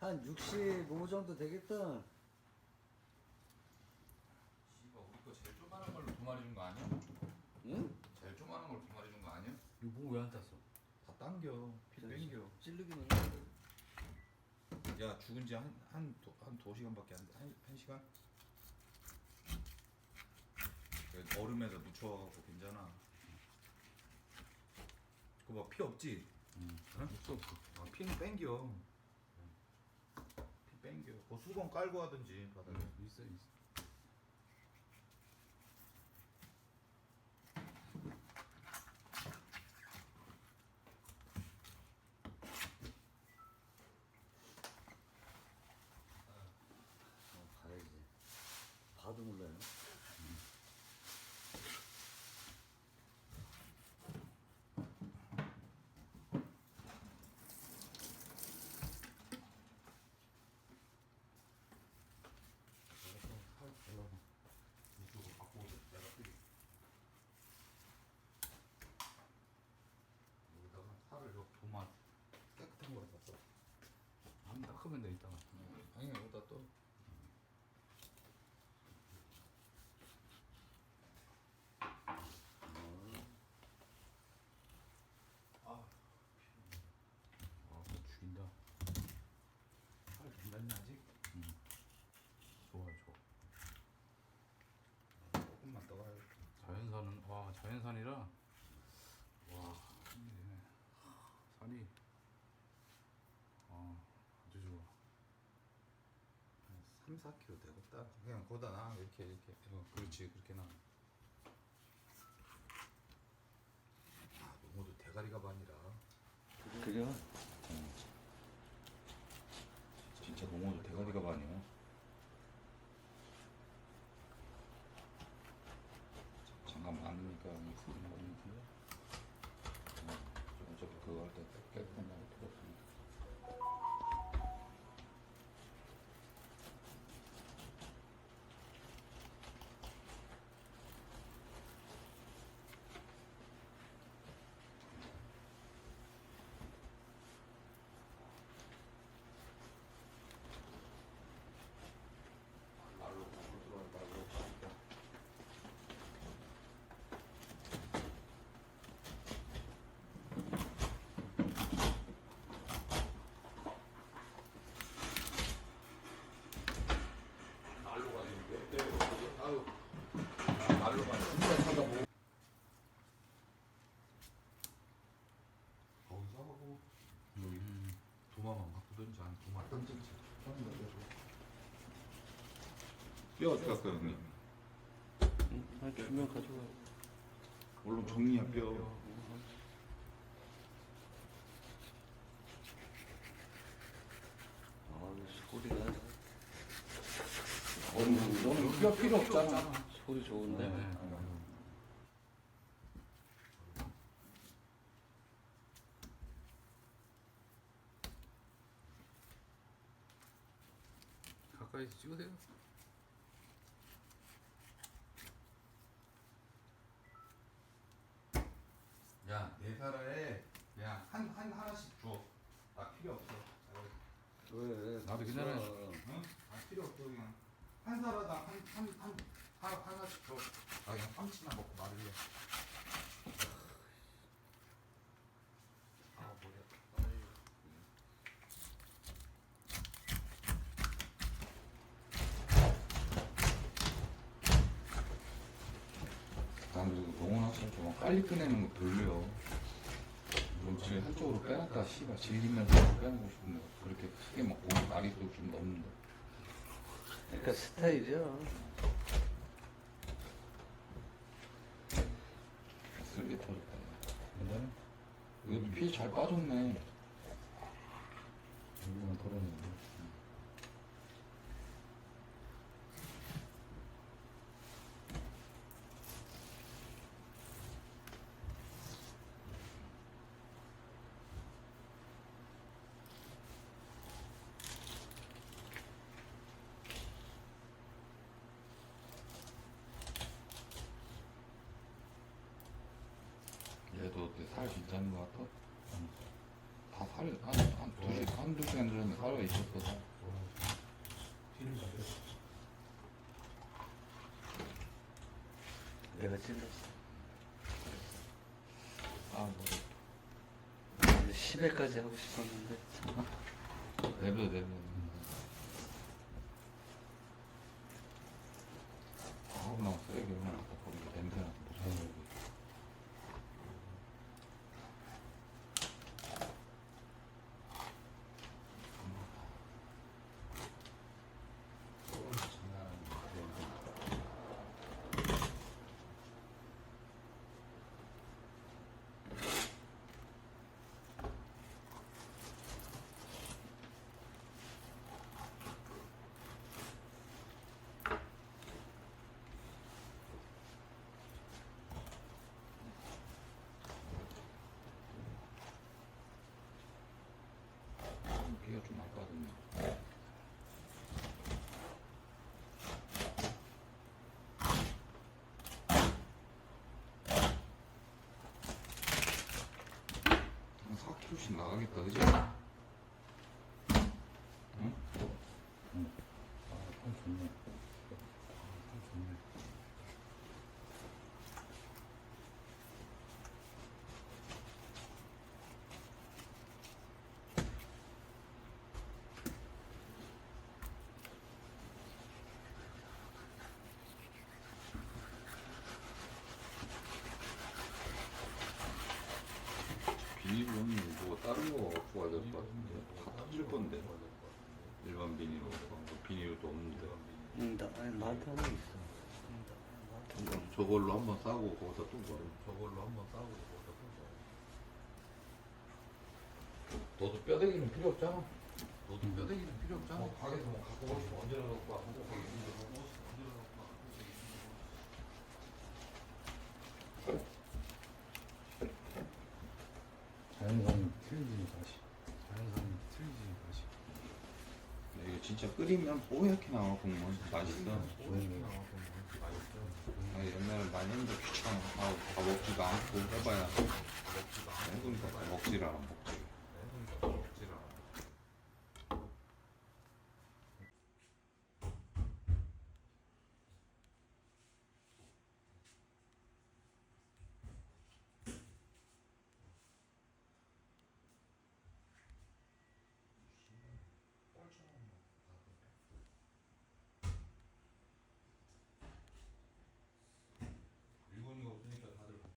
한 65 정도 되겠다. 씨발 우리 거 제일 조그만한 걸로 두 마리 준 거 아니야? 응? 제일 조그만한 걸로 두 마리 준 거 아니야? 이거 뭐 왜 안 땄어? 다 당겨. 피 땡겨. 찌르기는 야 죽은 지 한 2시간밖에 안 돼. 한 시간? 얼음에다 묻혀갖고 괜찮아. 그거 봐 피 없지? 응. 응? 없어. 아, 피는 땡겨. 피 땡겨. 그 수건 깔고 하든지 바닥에. 있어. 가야지. 봐도 몰라요. 이쪽으로 바꾸고 내가 피. 여기다가 살을 줘. 도마 깨끗한 거로 샀어. 한 닦으면 돼 이따가. 아니 여기다 또. 아, 그거 죽인다. 살 괜찮냐 아직? 좋아. 조금만 더 가야 돼. 자연산은 자연산이라 힘드네. 산이 아주 좋아. 3, 4kg 되겠다. 그냥 거기다 놔. 이렇게. 그렇지 그렇게 나. 아, 농어도 대가리가 반이라. 그래요? 진짜 농어도 대가리가 반이야. 장갑 많으니까 쓰는 거니까. 어차피 그거 할 때 깨끗한 거 필요 없으니까. 날로 들어갈 날로 가니까. 날로 가는데 아유 날로 가는 진짜 사다 보 거기서 하고 여기 도마만 바꾸든지 아니 도마 던진지 뼈 어떻게 할까 형님? 주면 가져가. 물론 종이야 뼈. 소리가. 너는 뼈 필요 없잖아. 소리 좋은데. 가까이서 찍으세요. 야, 내 사라에 그냥 하나씩 줘. 나 필요 없어. 왜? 나도 괜찮아. 응? 나 필요 없어 그냥. 한 사라당 하나씩 줘. 나 그냥 삼치나 먹고 말을래. 아, 뭐야. 난 그리고 농원 학생 좀 빨리 꺼내는 거 별로요. 그럼 지금 한쪽으로 빼놨다 씨발 질리면서 빼내고 싶은데 그렇게 크게 먹고 다리도 좀 넘는데. 그러니까 스타일이야. 쓸게 터졌다. 근데 이것도 피 잘 빠졌네. 여기만 털었는데. 얘도 살 괜찮은 것 같아? 다 살 한두 시간 전에 살아 있었어. 피를 잡혔어. 내가 찔렀어. 아, 뭐. 10회까지 하고 싶었는데. 내려. 하고 나서 세게 그냥 거기 냄새 나서 무서워. 기가 좀 나빠졌네. 한 4kg씩 나가겠다, 그지? 응? 아, 좋네. 좋네. 비닐은 뭐 다른 거 갖고 와야 될 것 같은데 다 터질 건데 일반 비닐로 비닐도 없는데 응, 나한테 하나 있어. 저걸로 한번 싸고 거기다 또 버려. 저걸로 한번 싸우고 거기다 꽂아. 너도 뼈대기는 필요 없잖아. 너도 뼈대기는 필요 없잖아. 가게에서 뭐 갖고 오시면 언제나 갖고 와. 거기 있는 거 갖고 오시면 언제나 갖고 와. 자연산이 틀리지 다시. 자연산이 틀리지 다시. 이게 진짜 끓이면 뽀얗게 나와 국물 맛있어. 오이게 나와서 맛있어. 아, 옛날에 많이 했는데 귀찮아. 다 먹지도 않고 해봐야 먹지도 않고 해보니까 다 먹지를 않아 먹지.